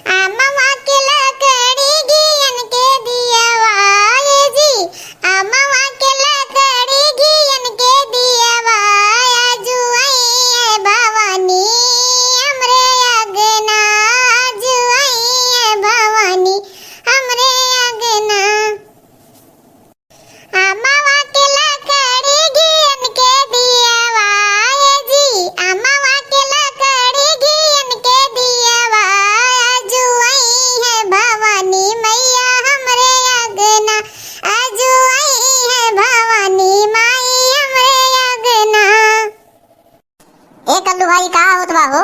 आमवा के लकड़ी घियन के दियवा ये जी, आमवा के लकड़ी घियन के दियवा जुआई है भवानी हमरे अगना, जुआई है भवानी हमरे अगना। आमवा के लकड़ी घियन के दियवा ये जी, आमवा के लकड़ी घियन के दियवा जुआई है भवानी मैया हमरे अगना, जुआई है भवानी माई हमरे अगना। ए कल्लू भाई का होत बा हो?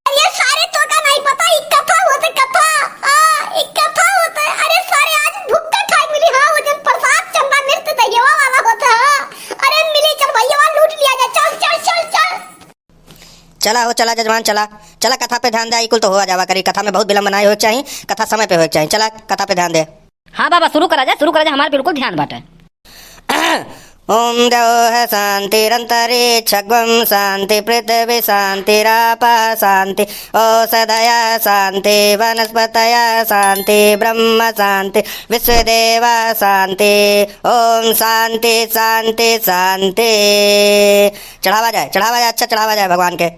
ये सारे तो का नहीं पता, एक कथा होते कथा, एक कथा होता है। अरे सारे आज भुक्का खाई मिली। हाँ वो दिन प्रसाद चंदा नृत्य दैयवा वाला होता है। अरे मिली चल भैया लूट लिया जाए, चल चल चल चल। चला हो, चला जजमान, चला चला, कथा पे ध्यान दे। कुल तो हुआ जावा करी, कथा में बहुत विलम्ब ना हो चाहिए, कथा समय पे हो चाहिए। चला कथा पे ध्यान दे। हाँ बाबा शुरू करा जाए, हमारे बिल्कुल ध्यान बाटे। ओम द्यौः शान्तिरन्तरिक्षं शान्ति पृथिवी शान्तिरापः शान्ति औषधयः शान्ति वनस्पतयः शान्ति ब्रह्म शान्ति विश्वदेवा शान्ति। ओम शांति शांति शांति। चढ़ावा जाए, अच्छा चढ़ावा जाए भगवान के।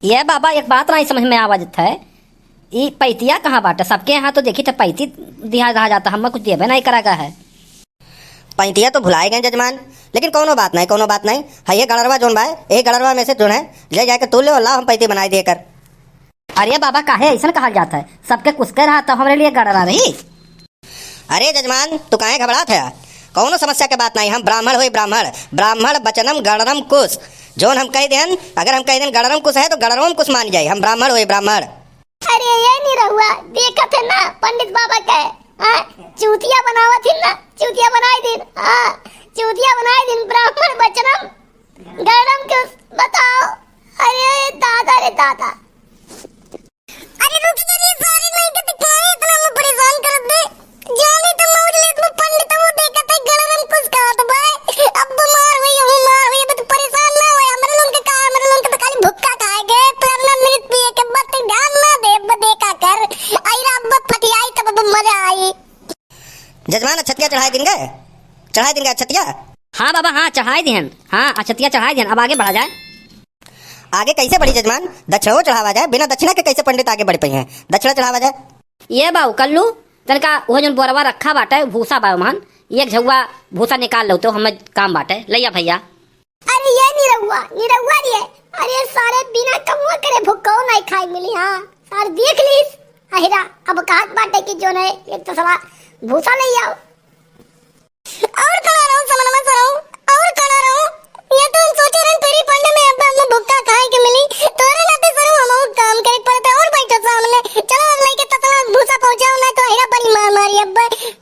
ये बाबा एक बात नहीं समझ में आवत है, ये पैतिया कहाँ बाटे? सबके यहाँ तो देखी थे पैती दिया रहा जाता, हमें कुछ देवे नहीं करागा है। पैंतिया तो भुलाए गए जजमान, लेकिन कोनो बात नहीं है। ये गड़रवा जोन भाई, ये गड़रवा में से जो है ले जाके तू ले ला, हम पैती बनाए दिए कर। अरे बाबा काहे ऐसा कहा जाता है? सबके कुछ कह रहा था, हमारे लिए गड़रा रही। अरे जजमान तू काहे घबरात है? कौनो समस्या के बात नहीं। हम ब्राह्मण हुई, ब्राह्मण बचनम गणरम कुश। जोन हम कह देन, अगर हम कह देन गणरम कुश है तो गणरम कुश मान जाए। हम ब्राह्मण हुई, ब्राह्मण। अरे ये नहीं रहुआ देखा थे ना पंडित बाबा के चूतिया बनावा थी ना, चूतिया बनाई दिन, चूतिया बनाई दिन ब्राह्मण बचनम गणरम कुश। बताओ अरे दादा रे दादा। अरे रुक जाइए, सारी नहीं के दिखाए इतना मैं परेशान कर दे। जाने तो मौज ले तुम पंडित वो देखा थे गणरम कुश का तो भाई अब बीमार हुई तो परेशान ना हो। हमरे लोग के का, हमरे लोग के तो खाली भुक्का खाएगे, तो अपना मिनट पिए के बत ध्यान ना दे देखा कर। आईरा अब फटियाई तब मजा आई। जजमान अक्षतिया चढ़ाए दिन गए, अक्षतिया। हाँ बाबा हाँ चढ़ाई दिहन, हाँ अक्षतिया चढ़ाई दिहन। अब आगे बढ़ा जाए। आगे कैसे बढ़ी जजमान? दक्षिणा चढ़ावा जाए, बिना दक्षिणा के कैसे पंडित आगे बढ़ पाई हैं? दक्षिणा चढ़ावा जाए। ये बाऊ कल्लू तनका वो जो बोरवा रखा बाटे भूसा बाऊ मान, एक झुआ भूसा निकाल लो तो हमें काम बाटे लैया भैया। अरे ये निरहुआ ये अरे सारे बिना कमुआ करे भुक्का नहीं खाई मिली। हाँ सारे देख लीस अहिरा अब कहत बाटे की जो नहीं एक तो सला भूसा ले आओ और कला रहूं समनमा सरहूं और कला रहूं। ये तो हम सोचे रन तेरी पंडे में अब हम भुक्का खाए के मिली तोरे नाते सरहूं हम काम करे पड़ता और बैठो सामने। चलो अब लेके ततला भूसा पहुंचाओ ना तो अहिरा बड़ी मार मारी अब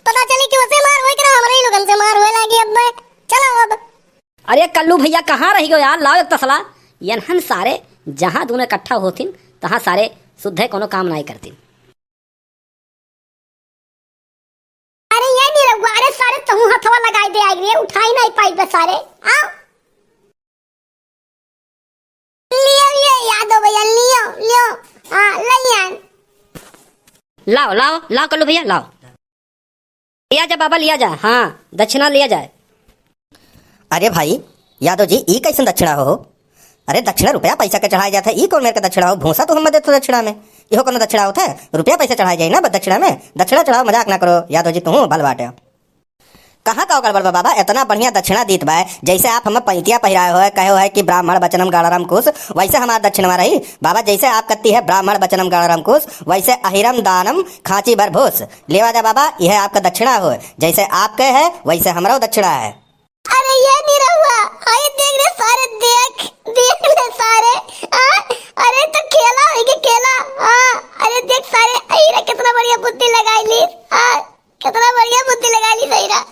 पता चली कि उसे मार होई करा हमरे लोगन से मार होए लागी अब। चलो अब। अरे कल्लू भैया कहाँ रही गयो यार, लाओ एक तसला। यनहन सारे जहाँ दोनों इकट्ठा होतिन तहाँ सारे शुद्ध है कोनो काम नहीं करती। अरे ये नहीं रहुआ, अरे सारे तहु हथवा लगाई दे आई रे, उठाई नहीं पाई बस सारे। आओ लियो ये याद हो भैया, लियो लिया। लाओ कल्लू भैया लाओ, लिया जा बाबा लिया जा। हाँ दक्षिणा लिया जाए। अरे भाई यादव जी ई कैसे दक्षिणा हो? अरे दक्षिणा रुपया पैसा के चढ़ाया जाता है, ई कौन मेरे का दक्षिणा हो? भूसा तो हम देते दक्षिणा में, इहो कोनो दक्षिणा होता है? रुपया पैसा चढ़ाया जाए ना दक्षिणा में। दक्षिणा चढ़ाओ, मजाक ना करो यादव जी, तू बल बाटे। कहाँ का गड़बड़ बा बाबा? इतना बढ़िया दक्षिणा दीत बा, जैसे आप हमें पैतिया पहिराए हो कहे हो कि ब्राह्मण बचनम गणरम कुश, वैसे हमारा दक्षिणा रही बाबा। जैसे आप कहती है ब्राह्मण बचनम गणरम कुश, वैसे अहिरम दानम खांची भर भूस। लेवा जा बाबा, यह आपका दक्षिणा हो। जैसे आपके है वैसे हमारा दक्षिणा है। अरे ये नहीं रहुआ, आए देख रे सारे, देख ले सारे। अरे तो खेला है कि खेला। अरे देख सारे अहिरा कितना बढ़िया बुद्धि लगाई ली, कितना बढ़िया बुद्धि लगाई ली अहिरा।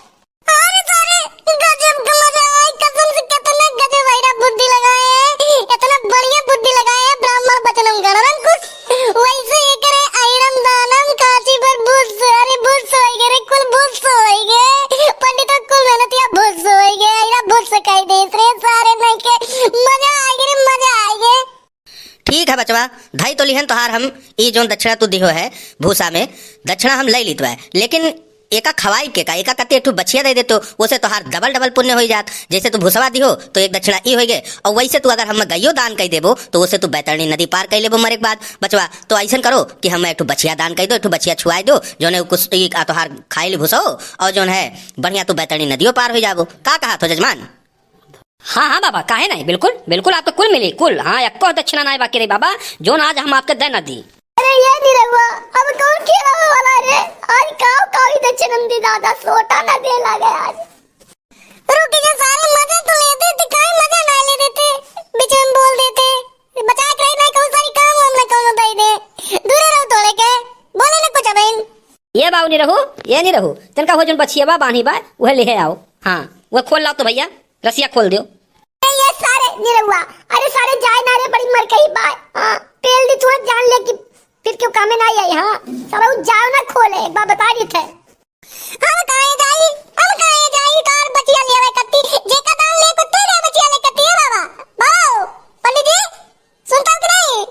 अरे सारे गजब का मजा आई कसम से, कितना गजब अहिरा बुद्धि लगाए हैं, इतना बढ़िया बुद्धि लगाए हैं। ब्राह्मण बचनम गणरम कुश, वैसे ये करे अहिरम दानम काची पर भूस। अरे भूस होई गे रे, कुल भूस होई गे पंडित, कुल मेहनतिया भूस होई गे। अहिरा भूस कह दे रे सारे नहीं के मजा आएगी रे, मजा आएगी। ठीक है बचवा, धाई तो लिहन तोहार हम ई जोन दक्षिणा तू दिहो है भूसा में, दक्षिणा हम ले लीत है, लेकिन एका खवाई के का एका कते ठू बछिया दे देतो, उसे तोहार डबल डबल पुण्य हो जात। जैसे तू भूसवा दिहो तो एक दक्षिणा ई हो गए, और वैसे तू अगर हम गइयो दान कर देबो तो उसे तू बैतरणी नदी पार कर लेबो मरे के बाद बचवा। तो ऐसा करो कि हम एक बछिया दान कर दो, एक बछिया छुआई दो, जो है कुछ तोहार खाई ली भूसो, और जो है बढ़िया तू बैतरणी नदियों पार हो जाबो। का कहा तो जजमान? हाँ हाँ बाबा, काहे नहीं, बिल्कुल बिल्कुल आपको कुल मिली कुल। हाँ एको दक्षिणा नहीं बाकी रही बाबा, जो आज हम आपके दे न दी। अरे ये नहीं रहुआ, अब कौन खेलाने वाला रे? आज काऊ ही दक्षिणा दी दादा, सोटा ना दे लगे आज। रुक जा, सारे मजा तो लेते थे, काहे मजा ना ले देते, बीच में बोल देते, बचा के रही नहीं कौन सारी काम हमने कौन दे दे, दूर रहो थोड़े के, बोले ना कुछ बहन। ये बाबू नहीं रहू, ये नहीं रहू, तनका हो जन बछिया बा बांधी बा वह ले आओ। हाँ वह खोल लाओ तो भैया, रसिया खोल दियो। ये सारे नहीं रहुआ, अरे सारे जाए ना रे, बड़ी मर कही बात। हाँ पेल दी तू जान ले कि फिर क्यों काम में नहीं आई। हाँ सारा जाओ ना खोले, बा बता दी थे हम काहे जाई कार बचिया लेवे कत्ती, जेका दान ले को तेरे बचिया ले कत्ती है बाबा। बाबा पंडित जी सुनता कि नहीं,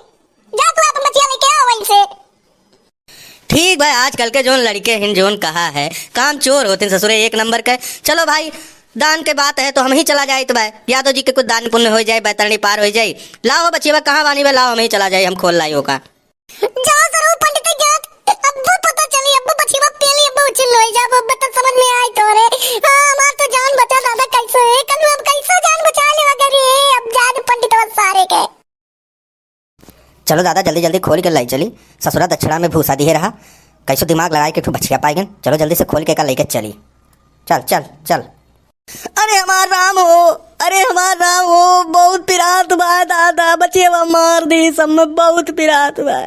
जा तू अपन बचिया लेके आओ वहीं से। ठीक भाई, आजकल के जोन लड़के हिन जोन कहा है काम चोर होते ससुरे एक नंबर के। चलो भाई दान के बात है तो हम ही चला जाए तो भाई, यादव जी के कुछ दान पुण्य हो जाए, बैतरणी पार हो जाए। लाओ बचिया कहाँ बानी बा, लाओ हम ही चला जाए, हम खोल लाई होगा। जाओ जरूर पंडित जी, अब्बू पता चली, अब्बू बचिया पेली, अब्बू चिल्लो जा, अब तो समझ में आई तोरे। हां हमार तो जान बचा दादा, कैसे कल अब कैसे जान बचा ले वगैरह है, अब जान पंडित और सारे के। चलो दादा जल्दी जल्दी खोल के लाई चली, ससुरा दक्षिणा में भूसा दिए रहा, कैसे दिमाग लगाए के ठू बछिया पाएगन। चलो जल्दी से खोल के का लेके चली, चल चल चल। अरे हमार राम हो, अरे हमार राम हो, बहुत पिरात बा दादा, बचिए मार दी सब में बहुत पिरात बा।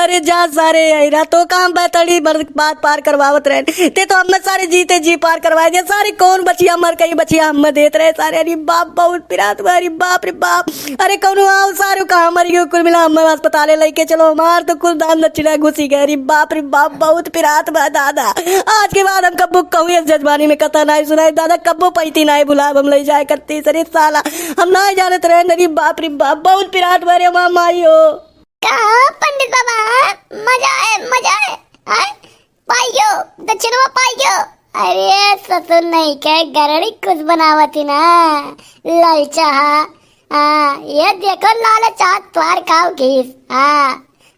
अरे जा सारे अहिरा तो काम बैतड़ी बात पार करवावत रहे, ते तो हम सारे जीते जी पार करवाए दिए सारे। कौन बचिया मर कई बचिया हम देत रहे सारे। अरे बाप बहुत पिरात बा, अरे बाप रे बाप। अरे कौन आओ सारे कहाँ मर गयो, कुल मिला हम अस्पताले लेके चलो, हमार तो कुल दान दक्षिणा घुसी गए। अरे बाप रे बाप बहुत पिरात बा दादा। आज के बाद हम कब्बो कहूँ जजमानी में कथा नहीं सुनाई दादा, कब्बो पैती नहीं बुलाब हम ले जाए करती सरे साला, हम ना जानत रहे। नरी बाप रे बाप बहुत पिरात भरे मामाइयो। कहाँ पंडित बाबा, मजा है हाँ? पाइयो दक्षिणा पाइयो। अरे ससुर नहीं के गरड़ी कुछ बनावती ना ललचा। हाँ ये देखो लाल चाट त्वार खाओ घीस। हाँ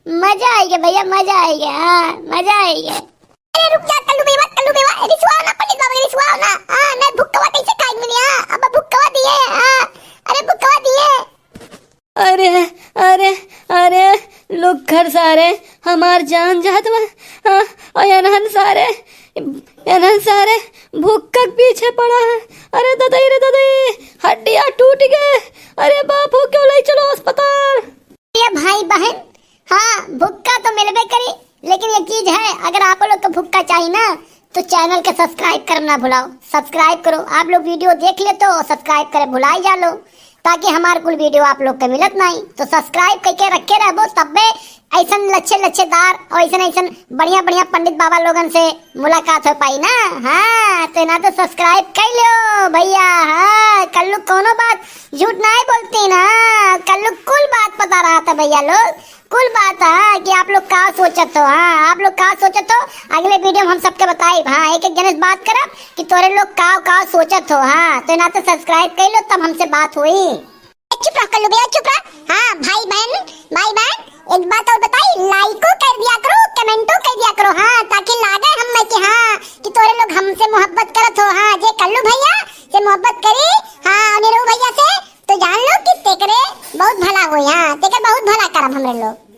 मजा आएगा भैया, मजा आएगा। हाँ मजा आएगा। अरे रुक जा कल्लू बेवा रिसवाओ ना पंडित बाबा, रिसवाओ ना। हां मैं भुक्कवा कैसे खाएंगे नहीं, अब भुक्कवा दिए। हां अरे भुक्कवा दिए। अरे अरे अरे लोग घर सारे हमार जान जात बा। और अनहन सारे भूख पीछे पड़ा है। अरे दादाई रे दादाई, हड्डियां टूट गए। अरे बाप हो क्यों ले चलो अस्पताल। ये भाई बहन, हाँ भुक्का तो मिलबे करी, लेकिन ये चीज है अगर आप लोग को भुक्का चाहिए ना तो चैनल के सब्सक्राइब करना भुलाओ। सब्सक्राइब करो, आप लोग वीडियो देख ले तो सब्सक्राइब करे भुलाई जा लो, ताकि हमारे कुल वीडियो आप लोग को मिलत नहीं। तो सब्सक्राइब करके रखे रहो, तब में ऐसा लच्छेदार और ऐसा बढ़िया पंडित बाबा लोगन से मुलाकात हो पाई ना। हाँ तो ना तो सब्सक्राइब कर लो भैया। हाँ कल्लू कोनो बात झूठ नहीं बोलती ना, कल्लू कुल बात पता रहा था भैया लोग, कुल बात है कि आप लोग का सोचत हो। हाँ आप लोग का सोचत हो, अगले वीडियो में हम सबके बताए। हाँ एक जने बात करब कि तोरे लोग का सोचत हो। हाँ तो ना तो सब्सक्राइब कर लो, तब हमसे बात हुई। चुप रह कल्लू भैया, चुप रह। हाँ भाई बहन एक बात और बताई, लाइको कर दिया करो, कमेंटो कर दिया करो। हाँ ताकि लागे हम कि हाँ कि तोरे लोग हमसे मोहब्बत करत हो। हाँ जे कल्लू भैया से मोहब्बत करे, हाँ निरू भैया से, तो जान लो कि तेकरे बहुत भला हो। यहाँ तेकर बहुत भला करब हमरे लोग।